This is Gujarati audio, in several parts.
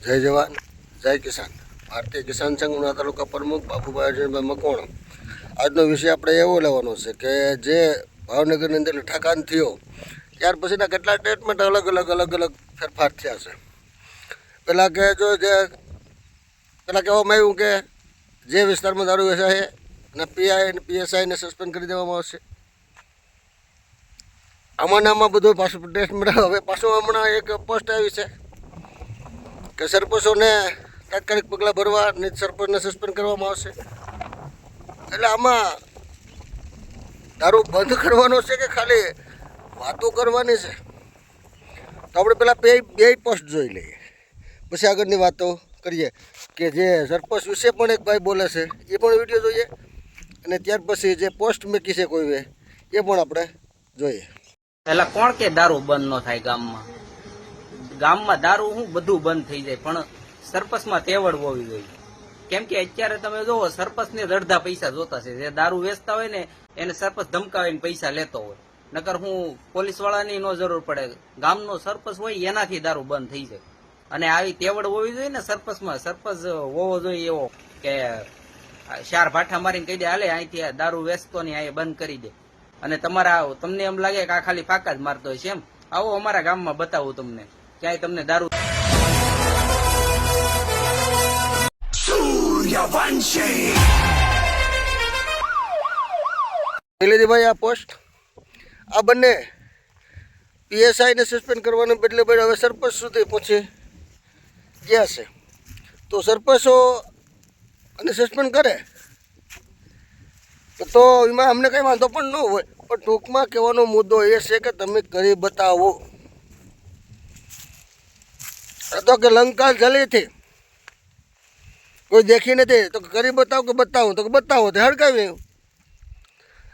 જય જવાન જય કિસાન. ભારતીય કિસાન સંઘના તાલુકા પ્રમુખ બાબુભાઈ અર્જુનભાઈ મકવાણા. આજનો વિષય આપણે એવો લેવાનો છે કે જે ભાવનગરની અંદર ઠાકાન થયો ત્યાર પછીના કેટલા સ્ટેટમેન્ટ અલગ અલગ ફેરફાર થયા છે. પહેલાં કે જો જે પહેલાં કહેવામાં આવ્યું કે જે વિસ્તારમાં દારૂ વેચાય અને પીઆઈ અને પીએસઆઈને સસ્પેન્ડ કરી દેવામાં આવશે. આમાં બધું પાછું સ્ટેટમેન્ટ હવે પાછું હમણાં એક પોસ્ટ આવી છે કે સરપંચોને તાત્કાલિક પગલાં ભરવા અને સરપંચને સસ્પેન્ડ કરવામાં આવશે. એટલે આમાં દારૂ બંધ કરવાનો છે કે ખાલી વાતો કરવાની છે? તો આપણે પહેલાં બે પોસ્ટ જોઈ લઈએ, પછી આગળની વાતો કરીએ. કે જે સરપંચ વિશે પણ એક ભાઈ બોલે છે એ પણ વિડીયો જોઈએ, અને ત્યાર પછી જે પોસ્ટ મૂકી છે કોઈ એ પણ આપણે જોઈએ. પેલા કોણ કે દારૂ બંધ ન થાય ગામમાં? ગામમાં દારૂ હું બધું બંધ થઈ જાય, પણ સરપંચમાં તેવડ હોવી જોઈએ. કેમ કે અત્યારે તમે જોવો સરપંચને અડધા પૈસા જોતા છે. જે દારૂ વેચતા હોય ને એને સરપંચ ધમકાવીને પૈસા લેતો હોય. નકર હું પોલીસ વાળાની નો જરૂર પડે, ગામનો સરપંચ હોય એનાથી દારૂ બંધ થઈ જાય. અને આવી તેવડ હોવી જોઈએ ને સરપંચમાં. સરપંચ હોવો જોઈએ એવો કે ચાર ભાઠા મારીને કહી દે હાલે અહીંથી દારૂ વેચતો નહીં, અહીં બંધ કરી દે. અને તમને એમ લાગે કે આ ખાલી ફાકા જ મારતો હોય છે એમ, આવો અમારા ગામમાં બતાવું તમને ક્યાંય તમને દારૂ. ભાઈ આ પોસ્ટ આ બંને પીએસઆઈને સસ્પેન્ડ કરવાને બદલે ભાઈ હવે સરપંચ સુધી પહોંચી ગયા છે. તો સરપંચો અને સસ્પેન્ડ કરે તો એમાં અમને કંઈ વાંધો પણ ન હોય, પણ ટૂંકમાં કહેવાનો મુદ્દો એ છે કે તમે કરી બતાવો. તો કે લંકા જલી હતી કોઈ દેખી નથી તો કરી બતાવો કે બતાવો, તો બતાવો તો હડકાવી.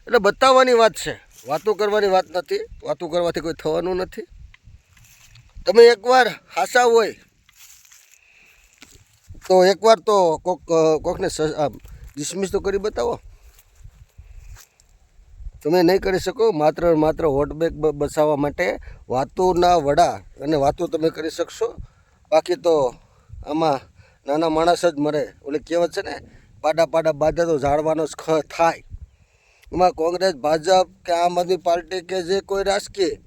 એટલે બતાવવાની વાત છે, વાતો કરવાની વાત નથી. વાતો કરવાથી કોઈ થવાનું નથી. તમે એકવાર હાસા હોય તો એકવાર તો કોકને ડિસમિસ તો કરી બતાવો. તમે નહીં કરી શકો. માત્ર વોટ બેંક બસાવવા માટે વાતોના વડા અને વાતો તમે કરી શકશો. બાકી તો આમાં નાના માણસ જ મરે. ઓલી કહેવત છે ને, પાડા બાંધે તો ઝાડવાનો જ થાય. એમાં કોંગ્રેસ, ભાજપ કે આમ આદમી પાર્ટી કે જે કોઈ રાજકીય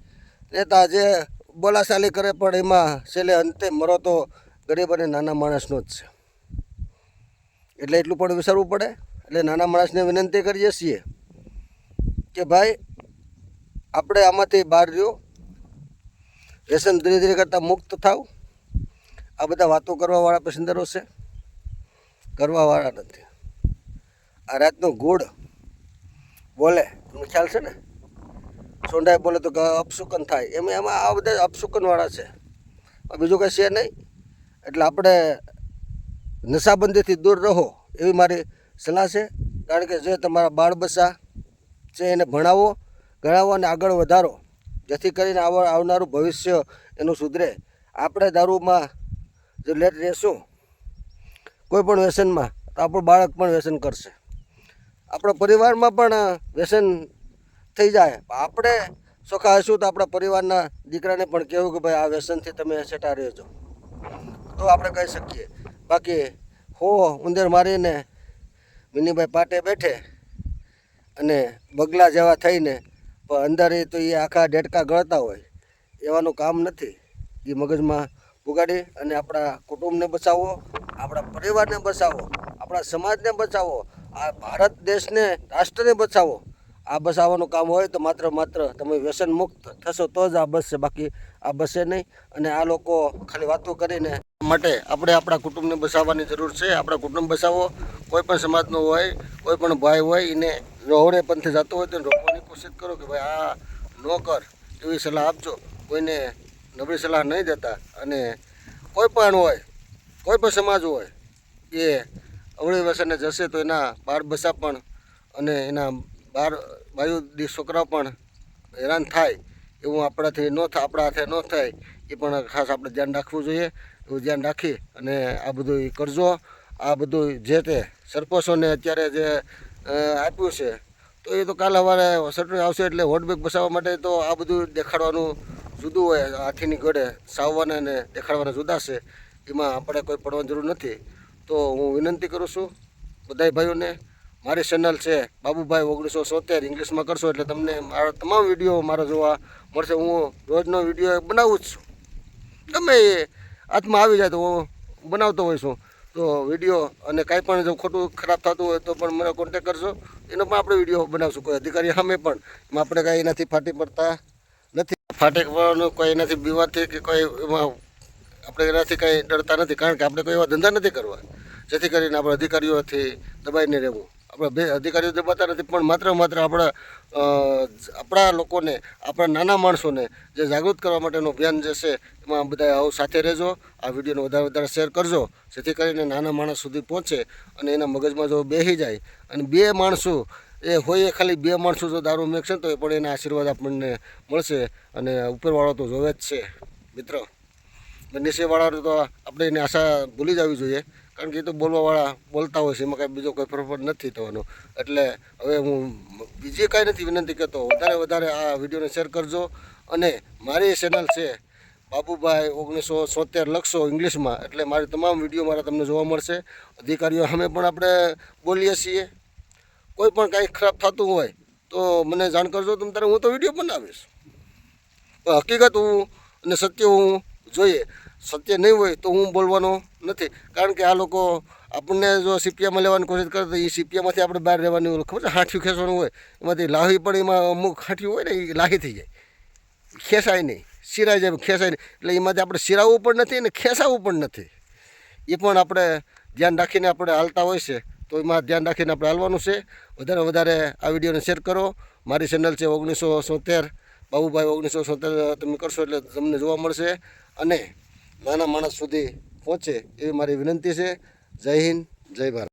નેતા જે બોલાચાલી કરે, પણ એમાં છેલ્લે અંતે મરો તો ગરીબ અને નાના માણસનો જ છે. એટલે એટલું પણ વિચારવું પડે. એટલે નાના માણસને વિનંતી કરીએ છીએ કે ભાઈ આપણે આમાંથી બહાર રહ્યો, વ્યસન ધીરે ધીરે કરતાં મુક્ત થાવ. આ બધા વાતો કરવાવાળા પેસેન્જરો છે, કરવાવાળા નથી. આ રાતનો ગોળ બોલે તમને ખ્યાલ છે ને, સોંડાઈ બોલે તો અપશુકન થાય. એમાં આ બધા અપશુકનવાળા છે, બીજું કંઈ છે નહીં. એટલે આપણે નશાબંધીથી દૂર રહો એવી મારી સલાહ છે. કારણ કે જે તમારા બાળ બચ્ચા છે એને ભણાવો, ગણાવો અને આગળ વધારો, જેથી કરીને આવનારું ભવિષ્ય એનું સુધરે. આપણે દારૂમાં જો લેટ રહેશું કોઈ પણ વ્યસનમાં તો આપણું બાળક પણ વ્યસન કરશે, આપણા પરિવારમાં પણ વ્યસન થઈ જાય. આપણે ચોખ્ખા હશું તો આપણા પરિવારના દીકરાને પણ કહેવું કે ભાઈ આ વ્યસનથી તમે છેટા રહેજો, તો આપણે કહી શકીએ. બાકી ઉંદર મારીને મિનીભાઈ પાટે બેઠે અને બગલા જેવા થઈને પણ અંદર તો એ આખા ડેટકા ગળતા હોય એવાનું કામ નથી. એ મગજમાં પુગાડી અને આપણા કુટુંબને બચાવો, આપણા પરિવારને બચાવો, આપણા સમાજને બચાવો, આ ભારત દેશને, રાષ્ટ્રને બચાવો. આ બચાવવાનું કામ હોય તો માત્ર તમે વ્યસન મુક્ત થશો તો જ આ બસશે, બાકી આ બસશે નહીં. અને આ લોકો ખાલી વાતો કરીને માટે આપણે આપણા કુટુંબને બચાવવાની જરૂર છે. આપણા કુટુંબ બચાવો. કોઈ પણ સમાજનો હોય, કોઈ પણ ભાઈ હોય, એને રોહડે પંથે જતો હોય તો રોકવાની કોશિશ કરો કે ભાઈ આ ન કર, એવી સલાહ આપજો. કોઈને નબળી સલાહ નહીં દેતા. અને કોઈ પણ હોય, કોઈ પણ સમાજ હોય, એ અવળી વ્યસને જશે તો એના બાળ બચ્ચા પણ અને એના બાયુ છોકરાઓ પણ હેરાન થાય. એવું આપણાથી ન થાય, આપણા હાથે ન થાય. એ પણ ખાસ આપણે ધ્યાન રાખવું જોઈએ. એવું ધ્યાન રાખી અને આ બધું કરજો. આ બધું જે તે સરપંચોને અત્યારે જે આપ્યું છે તો એ તો કાલ સવારે સરપંચ આવશે એટલે વોટ બેંક બસાવવા માટે તો આ બધું દેખાડવાનું જુદું હોય. હાથીની ઘોડે સાવવાના અને દેખાડવાના જુદા છે. એમાં આપણે કોઈ પડવાની જરૂર નથી. તો હું વિનંતી કરું છું બધાય ભાઈઓને, મારી ચેનલ છે બાબુભાઈ 1970, ઇંગ્લિશમાં કરશો એટલે તમને મારા તમામ વિડીયો મારા જોવા મળશે. હું રોજનો વિડીયો બનાવું જ છું, ગમે એ હાથમાં આવી જાય તો હું બનાવતો હોઈશ છું. તો વિડીયો અને કાંઈ પણ જો ખોટું ખરાબ થતું હોય તો પણ મને કોન્ટેક કરજો, એનો પણ આપણે વિડીયો બનાવશું. કોઈ અધિકારી સામે પણ એમાં આપણે કાંઈ એનાથી ફાટી પડતા નથી. ફાટી પડવાનું કોઈ એનાથી બીવાથી કે કોઈ એમાં આપણે એનાથી કંઈ ડરતા નથી, કારણ કે આપણે કોઈ એવા ધંધા નથી કરવા જેથી કરીને આપણે અધિકારીઓથી દબાઈને રહેવું. આપણે બે અધિકારીઓ દબાતા નથી, પણ માત્ર આપણા લોકોને, આપણા નાના માણસોને જે જાગૃત કરવા માટેનું અભિયાન જે છે એમાં બધા આવું સાથે રહેજો. આ વિડીયોને વધારે શેર કરજો, જેથી કરીને નાના માણસ સુધી પહોંચે અને એના મગજમાં જો બેસી જાય. અને બે માણસો એ હોય, ખાલી બે માણસો જો દારૂ મેકશે તો એ પણ એના આશીર્વાદ આપણને મળશે. અને ઉપરવાળો તો જોવે જ છે મિત્રો, નીચેવાળા તો આપણે એની આશા ભૂલી જવી જોઈએ, કારણ કે એ તો બોલવાવાળા બોલતા હોય છે, એમાં કાંઈ બીજો કોઈ ફરક નથી થવાનો. એટલે હવે હું બીજી કાંઈ નથી વિનંતી કરતો, વધારે આ વિડીયોને શેર કરજો. અને મારી ચેનલ છે બાબુભાઈ 1970 લખશો ઇંગ્લિશમાં એટલે મારી તમામ વિડીયો મારા તમને જોવા મળશે. અધિકારીઓ સામે પણ આપણે બોલીએ છીએ, કોઈ પણ કાંઈ ખરાબ થતું હોય તો મને જાણ કરજો, તમે તારે હું તો વિડીયો બનાવીશ. પણ હકીકત હું અને સત્ય હું જોઈએ, સત્ય નહીં હોય તો હું બોલવાનો નથી. કારણ કે આ લોકો આપણને જો સીપિયામાં લેવાની કોશિશ કરે તો એ સીપિયામાંથી આપણે બહાર રહેવાની ખબર છે, હાંઠિયું ખેંચવાનું હોય, એમાંથી લાહી પણ એમાં અમુક હાંઠિયું હોય ને એ લાહી થઈ જાય, ખેંચાય નહીં, સિરાઈ જાય, ખેંચાય નહીં. એટલે એમાંથી આપણે સિરાવવું પણ નથી અને ખેંચાવવું પણ નથી. એ પણ આપણે ધ્યાન રાખીને આપણે હાલતા હોય છે, તો એમાં ધ્યાન રાખીને આપણે હાલવાનું છે. વધારે આ વિડીયોને શેર કરો. મારી ચેનલ છે 1970 બાબુભાઈ 1970, તમે કરશો એટલે તમને જોવા મળશે અને નાના માણસ સુધી પહોંચે એવી મારી વિનંતી છે. જય હિન્દ, જય ભારત.